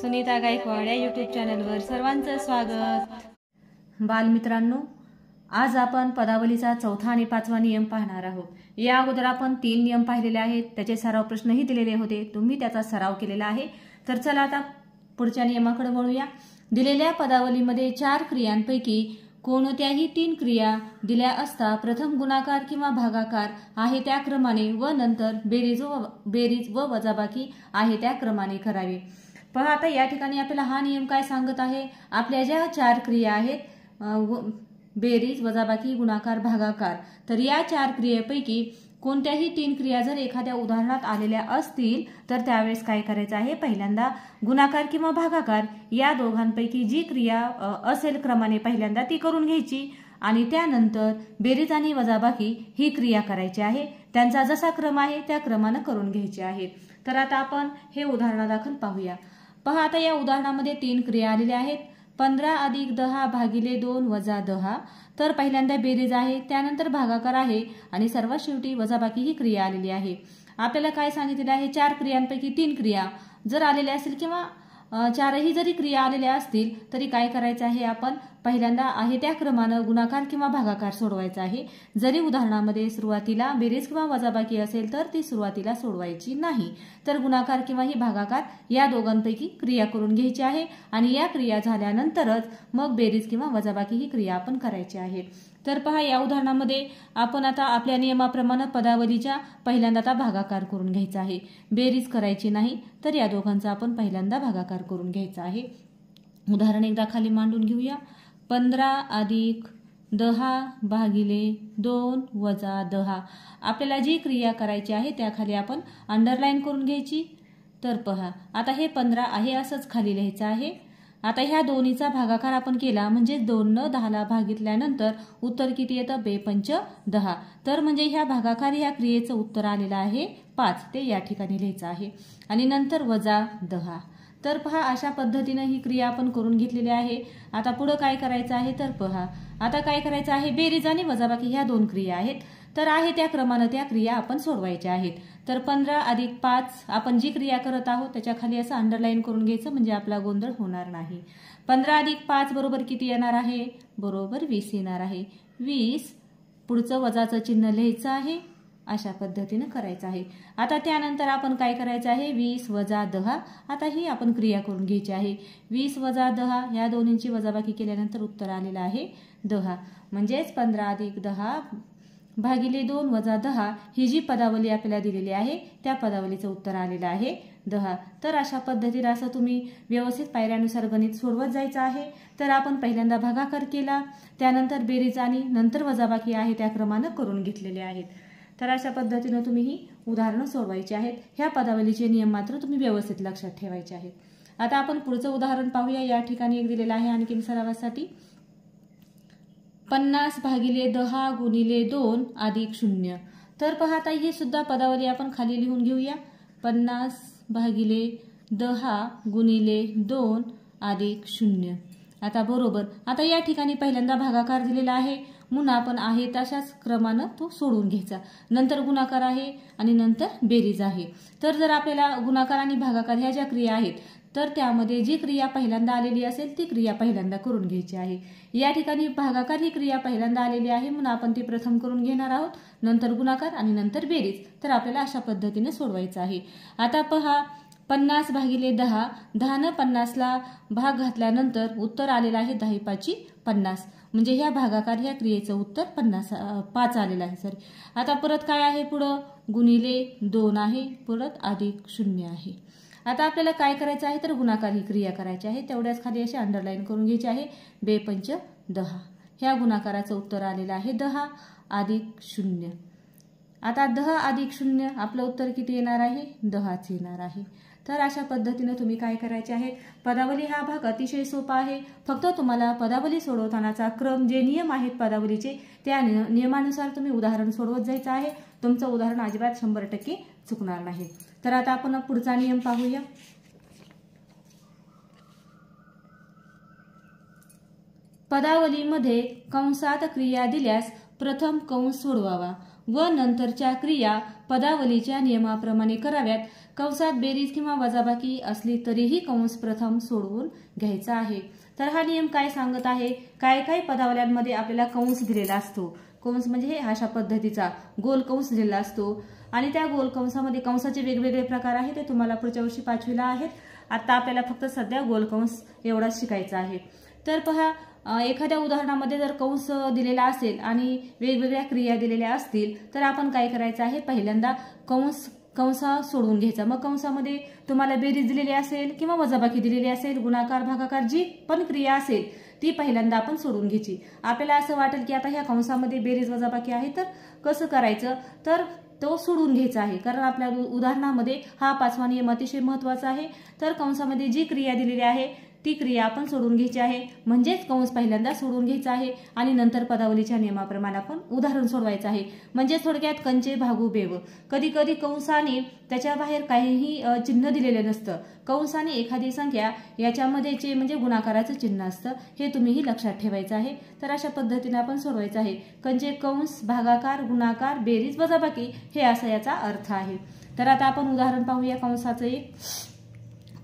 सुनीता गायकवाड या यूट्यूब चॅनलवर सर्वांचं स्वागत। बालमित्रांनो, आज आपण पदावलीचा चौथा आणि पाचवा नियम पाहणार आहोत। या अगोदर आपण 3 नियम पाहिलेले आहेत, त्याचे सराव प्रश्नही दिलेले होते, तुम्ही त्याचा सराव केलेला आहे। तर चला आता पुढच्या नियमाकडे वळूया। दिलेल्या पदावलीमध्ये 4 क्रियांपैकी कोणत्याही 3 क्रिया दिल्या असता प्रथम गुणाकार किंवा भागाकार आहे त्या क्रमाने व नंतर बेरीज व वजाबाकी आहे त्या क्रमाने करावे। पहा आता या ठिकाणी आपल्याला हा नियम काय सांगत आहे, आपल्या ज्या 4 क्रिया आहेत बेरीज, वजाबाकी, गुणाकार, भागाकार, तर या 4 क्रियेपैकी कोणत्याही 3 क्रिया जर एखाद्या उदाहरणात आलेल्या असतील तर त्यावेळेस काय करायचं आहे, पहिल्यांदा गुणाकार किंवा भागाकार या दोघांपैकी जी क्रिया असेल क्रमाने पहिल्यांदा ती करून घ्यायची आणि त्यानंतर बेरीज आणि वजाबाकी ही क्रिया करायची आहे। त्यांचा जसा क्रम आहे त्या क्रमाने करून घ्यायचे आहे। तर आता आपण हे उदाहरणादाखल पाहूया। पहा आता या उदाहरणामध्ये 3 क्रिया आलेल्या आहेत। 15 + 10 / 2 - 10। तर पहिल्यांदा बेरीज आहे, त्यानंतर भागाकार आहे आणि सर्वात शेवटी वजाबाकी ही क्रिया आलेली आहे। आपल्याला काय सांगितलेले आहे, 4 क्रियांपैकी 3 क्रिया जर आलेल्या असतील किंवा 4ही जरी क्रिया आलेल्या असतील तरी काय करायचं आहे, आपण पहिल्यांदा आहे त्या क्रमाने गुणाकार किंवा भागाकार सोडवायचा आहे। जरी उदाहरणामध्ये सुरुवातीला बेरीज किंवा वजाबाकी असेल तर ती सुरुवातीला सोडवायची नाही, तर गुणाकार किंवा ही भागाकार या दोघांपैकी क्रिया करून घ्यायची आहे आणि या क्रिया झाल्यानंतरच मग बेरीज किंवा वजाबाकी ही क्रिया आपण करायची आहे। तर पहा या उदाहरणामध्ये आपण आता आपल्या नियमाप्रमाणे पदावलीच्या पहिल्यांदा आता भागाकार करून घ्यायचा आहे, बेरीज करायची नाही, तर या दोघांचा आपण पहिल्यांदा भागाकार करून घ्यायचा आहे। उदाहरण एकदा खाली मांडून घेऊया। 15 + 10 / 2 - 10। आपल्याला जी क्रिया करायची आहे त्याखाली आपण अंडरलाईन करून घ्यायची। तर पहा आता हे 15 आहे असंच खाली लिहायचं आहे। आता ह्या दोन्हीचा भागाकार आपण केला म्हणजे 2 ने 10ला भागितल्यानंतर उत्तर किती येतं, 2×5 = 10। तर म्हणजे ह्या भागाकार ह्या क्रियेचं उत्तर आलेलं आहे 5, ते या ठिकाणी लिहायचं आहे आणि नंतर -10। तर पहा अशा पद्धतीने ही क्रिया आपण करून घेतलेली आहे। आता पुढे काय करायचं आहे, तर पहा आता काय करायचं आहे, बेरीज आणि वजाबाकी ह्या 2 क्रिया आहेत, तर आहे त्या क्रमाने त्या क्रिया आपण सोडवायच्या आहेत। तर 15 + 5 आपण जी क्रिया करत आहोत त्याच्या खाली असं अंडरलाईन करून घ्यायचं म्हणजे आपला गोंधळ होणार नाही। 15 + 5 बरोबर किती येणार आहे, बरोबर 20 येणार आहे। 20 पुढचं वजाचं चिन्ह लिहायचं आहे, अशा पद्धतीने करायचं आहे। आता त्यानंतर आपण काय करायचं आहे, 20 - 10 आता ही आपण क्रिया करून घ्यायची आहे। 20 - 10 या दोन्हींची वजाबाकी केल्यानंतर उत्तर आलेलं आहे 10, म्हणजेच 15 + 10 / 2 - 10 ही जी पदावली आपल्याला दिलेली आहे त्या पदावलीचं उत्तर आलेलं आहे 10। तर अशा पद्धतीने असं तुम्ही व्यवस्थित पायऱ्यानुसार गणित सोडवत जायचं आहे। तर आपण पहिल्यांदा भागाकार केला, त्यानंतर बेरीज आणि नंतर वजाबाकी आहे त्या क्रमाने करून घेतलेले आहेत। तर अशा पद्धतीने तुम्ही ही उदाहरणं सोडवायची आहेत। ह्या पदावलीचे नियम मात्र तुम्ही व्यवस्थित लक्षात ठेवायचे आहेत। आता आपण पुढचं उदाहरण पाहूया। या ठिकाणी एक दिलेलं आहे आणखी सरावासाठी, 50 / 10 × 2 + 0। तर पहा आता ही सुद्धा पदावली आपण खाली लिहून घेऊया। 50 / 10 × 2 + 0। आता बरोबर आता या ठिकाणी पहिल्यांदा भागाकार दिलेला आहे म्हणून आपण आहे तशाच क्रमाने तो सोडून घ्यायचा, नंतर गुणाकार आहे आणि नंतर बेरीज आहे। तर जर आपल्याला गुणाकार आणि भागाकार ह्या ज्या क्रिया आहेत तर त्यामध्ये जी क्रिया पहिल्यांदा आलेली असेल ती क्रिया पहिल्यांदा करून घ्यायची आहे। या ठिकाणी भागाकार ही क्रिया पहिल्यांदा आलेली आहे म्हणून आपण ती प्रथम करून घेणार आहोत, नंतर गुणाकार आणि नंतर बेरीज। तर आपल्याला अशा पद्धतीने सोडवायचं आहे। आता पहा 50 / 10 10 ने 50ला भाग घातल्यानंतर उत्तर आलेलं आहे 10×5 = 50, म्हणजे ह्या भागाकार ह्या क्रियेचं उत्तर 5 आलेलं आहे। सॉरी, आता परत काय आहे, पुढं ×2 आहे, परत +0 आहे। आता आपल्याला काय करायचं आहे, तर गुणाकार ही क्रिया करायची आहे, तेवढ्याच खाली अशी अंडरलाईन करून घ्यायची आहे 2×5 = 10। ह्या गुणाकाराचं उत्तर आलेलं आहे 10 + 0। आता 10 + 0 आपलं उत्तर किती येणार आहे, 10च येणार आहे। तर अशा पद्धतीने तुम्ही काय करायचे आहे, पदावली हा भाग अतिशय सोपा आहे। फक्त तुम्हाला पदावली सोडवतानाचा क्रम जे नियम आहेत पदावलीचे त्या नियमानुसार तुम्ही उदाहरण सोडवत जायचं आहे। तुमचं उदाहरण अजिबात 100% चुकणार नाही। तर आता आपण पुढचा नियम पाहूया। पदावलीमध्ये कंसात क्रिया दिल्यास प्रथम कंस सोडवावा व नंतरच्या क्रिया पदावलीच्या नियमाप्रमाणे कराव्यात. कंसात बेरीज किंवा वजाबाकी असली तरीही कंस प्रथम सोडवून घ्यायचा आहे. तर हा नियम काय सांगत आहे, काय काय पदावल्यांमध्ये आपल्याला कंस दिलेला असतो. कंस म्हणजे अशा पद्धतीचा गोल कंस दिलेला असतो आणि त्या गोल कंसामध्ये कंसाचे वेगवेगळे प्रकार आहेत, ते तुम्हाला पुढच्या वर्षी 5वीला आहेत. आता आपल्याला फक्त सध्या गोल कंस एवढा शिकायचा आहे. तर पहा, एखाद्या उदाहरणामध्ये जर कंस दिलेला असेल आणि वेगवेगळ्या क्रिया दिलेल्या असतील तर आपण काय करायचं आहे, पहिल्यांदा कंसा सोडवून घ्यायचा. मग कंसामध्ये तुम्हाला बेरीज दिलेली असेल किंवा वजाबाकी दिलेली असेल, गुणाकार भागाकार जी पण क्रिया असेल ती पहिल्यांदा आपण सोडून घ्यायची. आपल्याला असं वाटेल की आता ह्या कंसामध्ये बेरीज वजाबाकी आहे तर कसं करायचं, तर तो सोडून घ्यायचा आहे. कारण आपल्या उदाहरणामध्ये हा 5वा नियम अतिशय महत्वाचा आहे. तर कंसामध्ये जी क्रिया दिलेली आहे ती क्रिया आपण सोडून घ्यायची आहे. म्हणजेच कंस पहिल्यांदा सोडून घ्यायचा आहे आणि नंतर पदावलीच्या नियमाप्रमाणे आपण उदाहरण सोडवायचं आहे. म्हणजे थोडक्यात कंचे भागू बेव. कधी कधी कंसाने त्याच्या बाहेर काहीही चिन्ह दिलेलं नसतं. कंसाने एखादी संख्या याच्यामध्ये म्हणजे गुणाकाराचं चिन्ह असतं, हे तुम्हीही लक्षात ठेवायचं आहे. तर अशा पद्धतीने आपण सोडवायचं आहे. कंचे कंस, भागाकार, गुणाकार, बेरीज, वजाबाकी हे असा याचा अर्थ आहे. तर आता आपण उदाहरण पाहूया कंसाचं एक.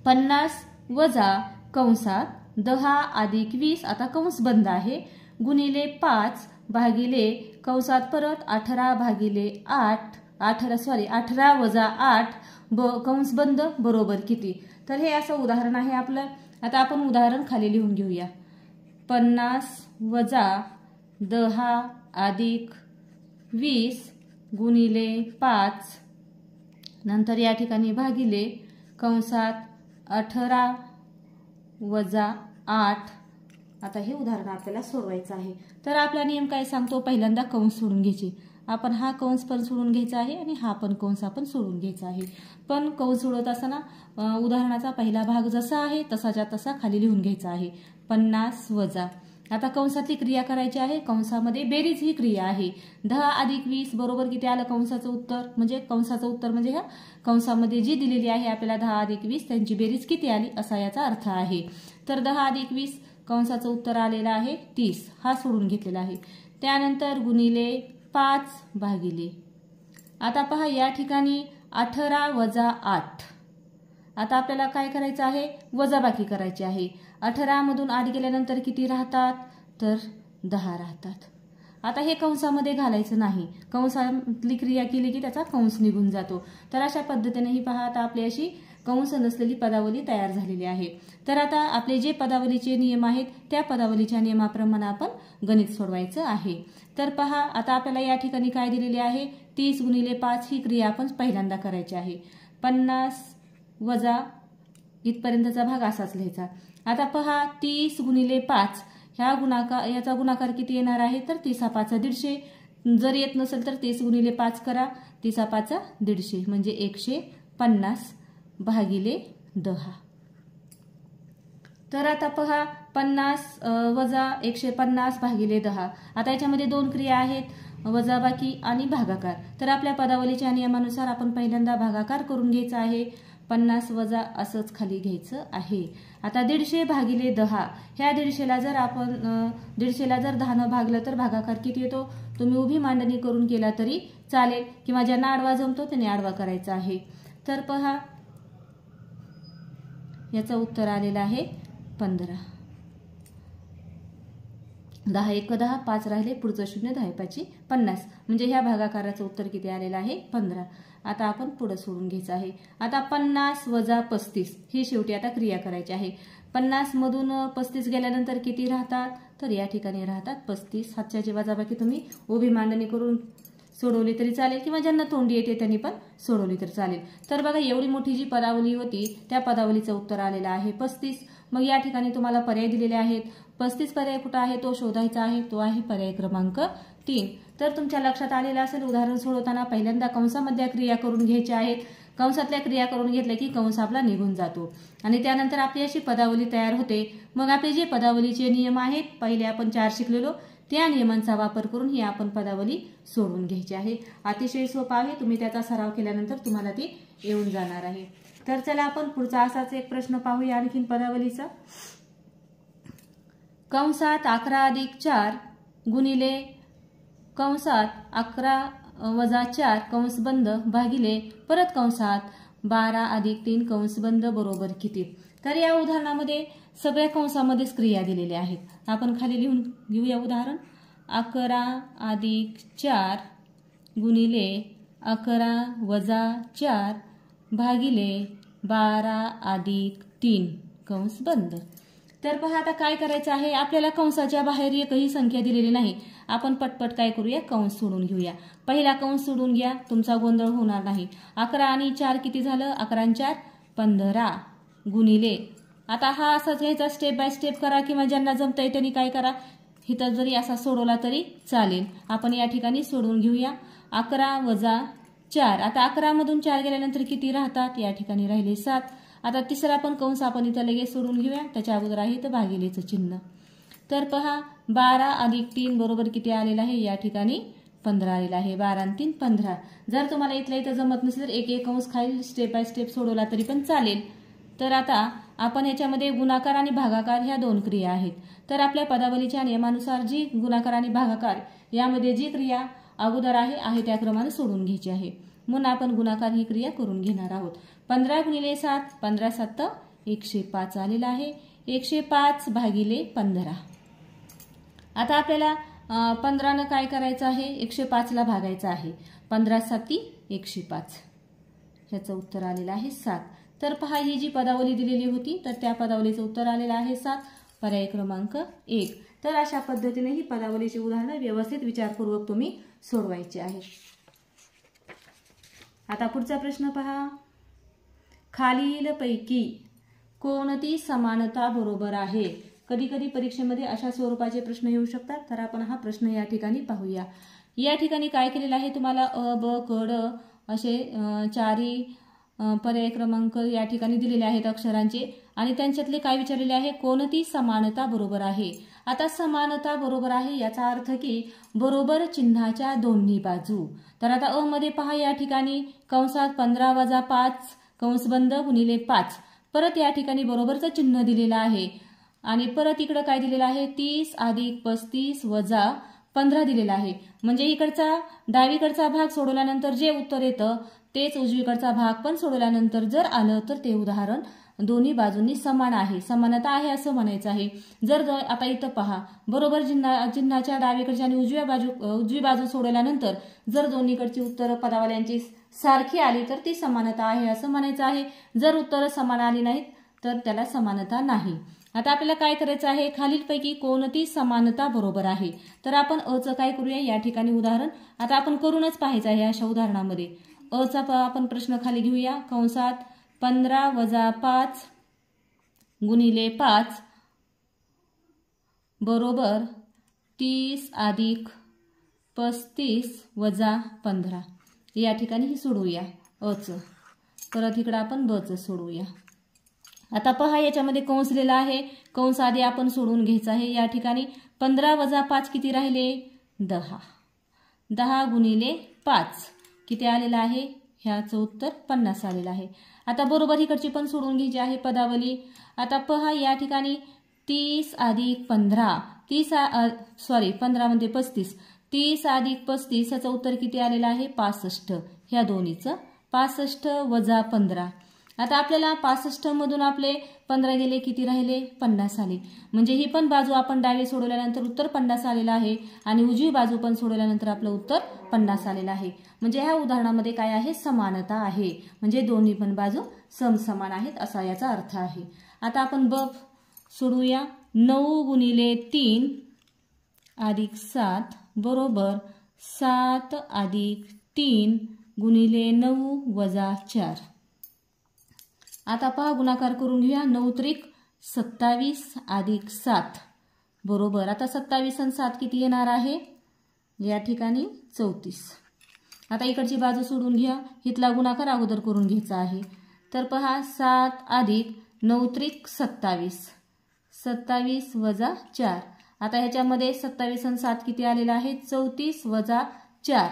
50 वजा कंसात 10 अधिक 20, आता कंस बंद आहे, गुणिले 5 भागिले कंसात परत 18 भागिले 18 वजा 8 कंस बंद बरोबर किती. तर हे असं उदाहरण आहे आपलं. आता आपण उदाहरण खाली लिहून घेऊया. 50 वजा 10 अधिक 20 गुणिले 5, नंतर या ठिकाणी भागिले कंसात 18 वजा 8. आता हे उदाहरण आपल्याला सोडवायचं आहे. तर आपला नियम काय सांगतो, पहिल्यांदा कंस सोडून घ्यायचे. आपण हा कंस पण सोडून घ्यायचा आहे आणि हा पण कंस आपण सोडून घ्यायचा आहे. पण कंस सोडवत असताना उदाहरणाचा पहिला भाग जसा आहे तसाच्या तसा खाली लिहून घ्यायचा आहे. 50 वजा, आता कंसातली क्रिया करायची आहे. कंसामध्ये बेरीज ही क्रिया आहे. 10 अधिक 20 बरोबर किती आलं कंसाचं उत्तर, म्हणजे कंसाचं उत्तर म्हणजे ह्या कंसामध्ये जी दिलेली आहे आपल्याला 10 अधिक 20 त्यांची बेरीज किती आली असा याचा अर्थ आहे. तर 10 अधिक 20 कंसाचं उत्तर आलेलं आहे 30, हा सोडून घेतलेला आहे. त्यानंतर गुणिले 5 भागिले, आता पहा या ठिकाणी 18 वजा 8. आता आपल्याला काय करायचं आहे, वजाबाकी करायची आहे. 18 मधून 8 गेल्यानंतर किती राहतात, तर 10 राहतात. आता हे कंसामध्ये घालायचं नाही, कंसातली क्रिया केली की त्याचा कंस निघून जातो. तर अशा पद्धतीने ही पहा, आता आपली अशी कंस नसलेली पदावली तयार झालेली आहे. तर आता आपले जे पदावलीचे नियम आहेत त्या पदावलीच्या नियमाप्रमाणे आपण गणित सोडवायचं आहे. तर पहा, आता आपल्याला या ठिकाणी काय दिलेले आहे, 30 गुणिले 5 ही क्रिया आपण पहिल्यांदा करायची आहे. 50 वजा इथपर्यंतचा भाग असाच लिहायचा. आता पहा 30 गुणिले 5 याचा गुणाकार किती येणार आहे, तर 30 5 150. जर येत नसेल तर 30 गुणिले 5 करा, 30 5 150 म्हणजे 150 भागिले 10. तर आता पहा 50 वजा 150 भागिले 10. आता याच्यामध्ये दोन क्रिया आहेत, वजाबाकी आणि भागाकार. तर आपल्या पदावलीच्या नियमानुसार आपण पहिल्यांदा भागाकार करून घ्यायचा आहे. 50 वजा असंच खाली घ्यायचं आहे. आता 150 भागिले 10, ह्या 150ला जर आपण 10 भागलं तर भागाकार किती येतो, तुम्ही उभी मांडणी करून केला तरी चालेल किंवा ज्यांना आडवा जमतो त्यांनी आडवा करायचा आहे. तर पहा याचं उत्तर आलेलं आहे 15. 10 1 10, 5 राहिले, पुढचं 0, 10 5 50, म्हणजे ह्या भागाकाराचं उत्तर किती आलेलं आहे 15. आता आपण पुढे सोडून घ्यायचं आहे. आता 50 वजा 35 ही शेवटी आता क्रिया करायची आहे. 50 मधून 35 गेल्यानंतर किती राहतात, तर या ठिकाणी राहतात 35. हातच्याची वजाबाकी तुम्ही उभी मांडणी करून सोडवली तरी चालेल किंवा ज्यांना तोंडी येते त्यांनी पण सोडवली तरी चालेल. तर बघा एवढी मोठी जी पदावली होती त्या पदावलीचं उत्तर आलेलं आहे 35. मग या ठिकाणी तुम्हाला पर्याय दिलेले आहेत. 35 पर्याय कुठं आहे तो शोधायचा आहे, तो आहे पर्याय क्रमांक 3. तर तुमच्या लक्षात आलेलं असेल, उदाहरण सोडवताना पहिल्यांदा कंसामधल्या क्रिया करून घ्यायच्या आहेत. कंसातल्या क्रिया करून घेतल्या की कंस आपला निघून जातो आणि त्यानंतर आपली अशी पदावली तयार होते. मग आपले जे पदावलीचे नियम आहेत, पहिले आपण 4 शिकलेलो त्या नियमांचा वापर करून ही आपण पदावली सोडवून घ्यायची आहे. अतिशय सोपा आहे, तुम्ही त्याचा सराव केल्यानंतर तुम्हाला ती येऊन जाणार आहे. तर चला आपण पुढचा असाच एक प्रश्न पाहूया आणखीन पदावलीचा. कंसात 11 अधिक 4 गुणिले कंसात 11 वजा 4 कंस बंद भागिले परत कंसात 12 अधिक 3 कंस बंद बरोबर किती। तर या उदाहरणामध्ये सगळ्या कंसामध्येच क्रिया दिलेल्या आहेत। आपण खाली लिहून घेऊया उदाहरण। 11 अधिक 4 गुणिले 11 वजा 4 भागिले 12 अधिक 3 कंस बंद। तर पहा आता काय करायचं आहे, आपल्याला कंसाच्या बाहेर एकही संख्या दिलेली नाही। आपण पटपट काय करूया, कंस सोडून घेऊया। पहिला कंस सोडून घ्या, तुमचा गोंधळ होणार नाही। 11 आणि 4 किती झालं, 11 आणि 4 15 गुणिले, आता हा असाच घ्यायचा, स्टेप बाय स्टेप करा किंवा ज्यांना जमतंय त्यांनी काय करा, इथं जरी असा सोडवला तरी चालेल। आपण या ठिकाणी सोडवून घेऊया। 11 वजा 4, आता 11 मधून 4 गेल्यानंतर किती राहतात, या ठिकाणी राहिले 7। आता तिसरा पण कंस आपण इथं लगेच सोडून घेऊया, त्याच्या अगोदर आहे तर भागिलेचं चिन्ह। तर पहा 12 अधिक 3 बरोबर किती आलेलं आहे, या ठिकाणी 15 आलेला आहे। 12 आणि 3 15। जर तुम्हाला इथल्या इथं जमत नसेल तर एक एक कंस खाली स्टेप बाय स्टेप सोडवला तरी पण चालेल। तर आता आपण याच्यामध्ये गुणाकार आणि भागाकार ह्या दोन क्रिया आहेत। तर आपल्या पदावलीच्या नियमानुसार जी गुणाकार आणि भागाकार यामध्ये जी क्रिया अगोदर आहे त्या क्रमाने सोडून घ्यायची आहे। म्हणून आपण गुणाकार ही क्रिया करून घेणार आहोत। 15 गुणिले 7, 15 7 105 आलेला आहे। 105 भागिले 15। आता आपल्याला 15 ने काय करायचं आहे, 105 ला भागायचं आहे। 15 7 105, ह्याचं उत्तर आलेलं आहे 7। तर पहा ही जी पदावली दिलेली होती तर त्या पदावलीचं उत्तर आलेलं आहे 7, पर्याय क्रमांक 1। तर अशा पद्धतीने ही पदावलीची उदाहरणे व्यवस्थित विचारपूर्वक तुम्ही सोडवायची आहे। आता पुढचा प्रश्न पहा। खालीलपैकी कोणती समानता बरोबर आहे। कधी कधी परीक्षेमध्ये अशा स्वरूपाचे प्रश्न येऊ शकतात, तर आपण हा प्रश्न या ठिकाणी पाहूया। या ठिकाणी काय केलेलं आहे, तुम्हाला अ ब क ड असे चारही पर्याय क्रमांक या ठिकाणी दिलेले आहेत अक्षरांचे, आणि त्यांच्यातले काय विचारलेले आहे, कोणती समानता बरोबर आहे। आता समानता बरोबर आहे याचा अर्थ की बरोबर चिन्हाच्या दोन्ही बाजू। तर आता अ मध्ये पहा, या ठिकाणी कंसात 15 वजा 5 कंस बंद गुणिले 5, परत या ठिकाणी बरोबरचं चिन्ह दिलेलं आहे, आणि परत इकडे काय दिलेलं आहे, 30 अधिक 35 वजा 15 दिलेला आहे। म्हणजे इकडचा डावीकडचा भाग सोडवल्यानंतर जे उत्तर येतं तेच उजवीकडचा भाग पण सोडवल्यानंतर जर आलं तर ते उदाहरण दोन्ही बाजूंनी समान आहे, समानता आहे असं म्हणायचं आहे। जर आता इथं पहा, बरोबर चिन्हाच्या डावीकडच्या आणि उजवी बाजू सोडवल्यानंतर जर दोन्हीकडची उत्तरं पदावल्यांची सारखी आली तर ती समानता आहे असं म्हणायचं आहे। जर उत्तरं समान आली नाहीत तर त्याला समानता नाही। आता आपल्याला काय करायचं आहे, खालीलपैकी कोणती समानता बरोबर आहे। तर आपण अ चं काय करूया, या ठिकाणी उदाहरण आता आपण करूनच पाहायचं आहे। अशा उदाहरणामध्ये अ चा आपण प्रश्न खाली घेऊया। कंसात 15 वजा 5 गुणिले 5 बरोबर 30 अधिक 35 वजा 15, या ठिकाणी ही सोडवूया अ चं। परत इकडे आपण ब चं सोडवूया। आता पहा याच्यामध्ये कंस दिलेला आहे, कंस आधी आपण सोडून घ्यायचा आहे। या ठिकाणी 15 वजा 5 किती राहिले, 10। 10 गुणिले 5 किती आलेलं आहे, ह्याचं उत्तर 50 आलेलं आहे। आता बरोबर इकडची पण सोडून घ्यायची आहे पदावली। आता पहा या ठिकाणी 30 अधिक 15 15 म्हणजे 35, 30 अधिक 35 ह्याचं उत्तर किती आलेलं आहे, 65। ह्या दोन्हीचं 65 वजा 15। आता आपल्याला 65 मधून आपले 15 गेले, किती राहिले, 50 आले। म्हणजे ही पण बाजू आपण डावी सोडवल्यानंतर उत्तर 50 आलेलं आहे, आणि उजवी बाजू पण सोडवल्यानंतर आपलं उत्तर 50 आलेलं आहे। म्हणजे ह्या उदाहरणामध्ये काय आहे, समानता आहे, म्हणजे दोन्ही पण बाजू समसमान आहेत असा याचा अर्थ आहे। आता आपण ब सोडवूया। 9 गुणिले 3 अधिक 7 बरोबर 7 अधिक 3 गुणिले 9 वजा 4। आता पहा गुणाकार करून घेऊया। 9 त्रिक 27 अधिक 7 बरोबर, आता 27 आणि 7 किती येणार आहे, या ठिकाणी 34। आता इकडची बाजू सोडून घ्या, इथला गुणाकार अगोदर करून घ्यायचा आहे। तर पहा 7 अधिक 9 त्रिक 27, 27 वजा 4। आता ह्याच्यामध्ये 27 आणि 7 किती आलेला आहे, 34 वजा 4।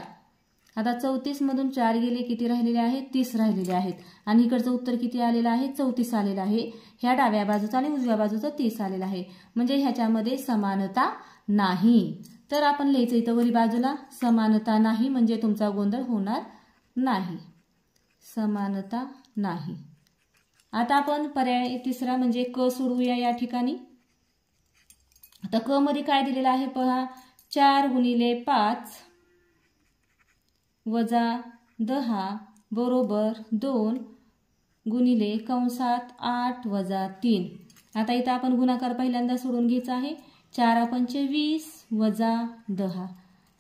आता 34 मधून 4 गेले, किती राहिलेले आहेत, 30 राहिलेले आहेत, आणि इकडचं उत्तर किती आलेलं आहे, 34 आलेलं आहे। ह्या डाव्या बाजूचं आणि उजव्या बाजूचं 30 आलेलं आहे, म्हणजे ह्याच्यामध्ये समानता नाही। तर आपण लिहायचं इथं वरी बाजूला समानता नाही, म्हणजे तुमचा गोंधळ होणार नाही, समानता नाही. आता आपण पर्याय तिसरा म्हणजे क सोडवूया या ठिकाणी. आता क मध्ये काय दिलेलं आहे पहा, 4 गुणिले 5 वजा 10 बरोबर 2 गुणिले कंसात 8 वजा 3. आता इथं आपण गुणाकार पहिल्यांदा सोडून घ्यायचा आहे. 4 पंचे 20 वजा 10.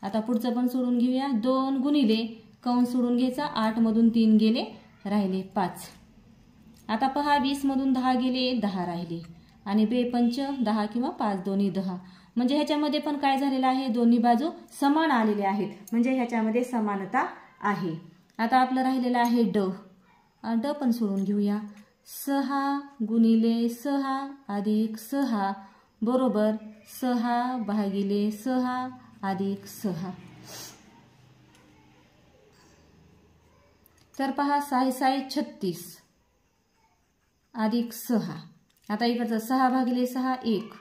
आता पुढचं पण सोडून घेऊया. 2 गुणिले कंस सोडून घ्यायचा, 8 मधून 3 गेले, राहिले 5. आता पहा 20 मधून 10 गेले, 10 राहिले आणि 2 पंच 10 किंवा 5 दोन्ही 10. म्हणजे ह्याच्यामध्ये पण काय झालेलं आहे, दोन्ही बाजू समान आलेल्या आहेत, म्हणजे ह्याच्यामध्ये समानता आहे. आता आपलं राहिलेलं आहे ड. ड पण सोडून घेऊया. 6 गुणिले 6 अधिक 6 बरोबर 6 भागिले 6 अधिक 6. तर पहा 6 6 36 अधिक 6. आता इकडचं 6 भागिले 6 1,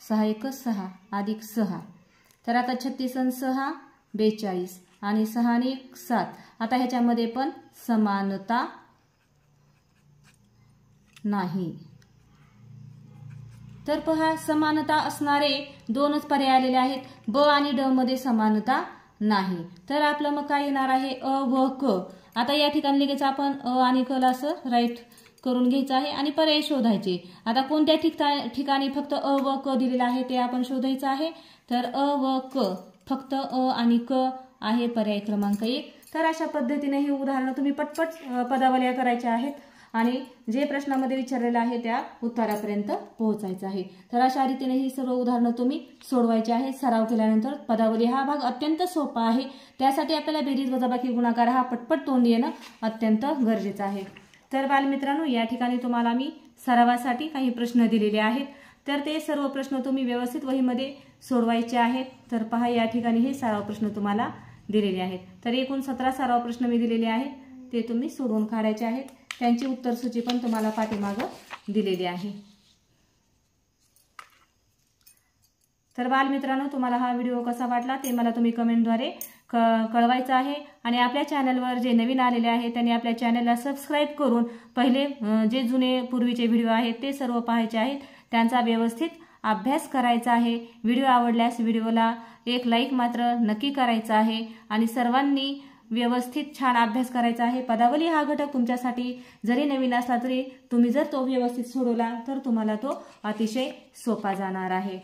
6 1 6 अधिक 6. तर आता 36 आणि 6 42 आणि 6 आणि 1 7. आता ह्याच्यामध्ये पण समानता नाही. तर पहा समानता असणारे दोनच पर्याय आलेले आहेत. ब आणि ड मध्ये समानता नाही. तर आपलं मग काय येणार आहे, अ व क. आता या ठिकाणी लगेच आपण अ आणि क ला असं राईट करून घ्यायचं आहे आणि पर्याय शोधायचे. आता कोणत्या ठिकाणी फक्त अ व क दिलेला आहे ते आपण शोधायचं आहे. तर अ व क फक्त अ आणि क आहे पर्याय क्रमांक 1. तर अशा पद्धतीने ही उदाहरणं तुम्ही पटपट पदावल्या करायच्या आहेत आणि जे प्रश्नामध्ये विचारलेलं आहे त्या उत्तरापर्यंत पोहोचायचं आहे. तर अशा रीतीने ही सर्व उदाहरणं तुम्ही सोडवायची आहेत. सराव केल्यानंतर पदावली हा भाग अत्यंत सोपा आहे. त्यासाठी आपल्याला बेरीज वजाबाकी गुणाकार हा पटपट तोंडी येणं अत्यंत गरजेचं आहे. तर बालमित्रांनो, या ठिकाणी तुम्हाला मी सरावासाठी काही प्रश्न दिलेले आहेत. तर ते सर्व प्रश्न तुम्ही व्यवस्थित वहीमध्ये सोडवायचे आहेत. तर पहा या ठिकाणी हे सराव प्रश्न तुम्हाला दिलेले आहेत. तर एकूण 17 सराव प्रश्न मी दिलेले आहेत, ते तुम्ही सोडवून काढायचे आहेत. त्यांची उत्तर सूची पण तुम्हाला पाठीमागं दिलेली आहे. तर बालमित्रांनो, तुम्हाला हा व्हिडिओ कसा वाटला ते मला तुम्ही कमेंटद्वारे कळवायचं आहे. आणि आपल्या चॅनलवर जे नवीन आलेले आहेत त्यांनी आपल्या चॅनलला सबस्क्राईब करून पहिले जे जुने पूर्वीचे व्हिडिओ आहेत ते सर्व पाहायचे आहेत. त्यांचा व्यवस्थित अभ्यास करायचा आहे. व्हिडिओ आवडल्यास व्हिडिओला एक लाईक मात्र नक्की करायचा आहे आणि सर्वांनी व्यवस्थित छान अभ्यास करायचा आहे. पदावली हा घटक तुमच्यासाठी जरी नवीन असला तरी तुम्ही जर तो व्यवस्थित सोडवला तर तुम्हाला तो अतिशय सोपा जाणार आहे.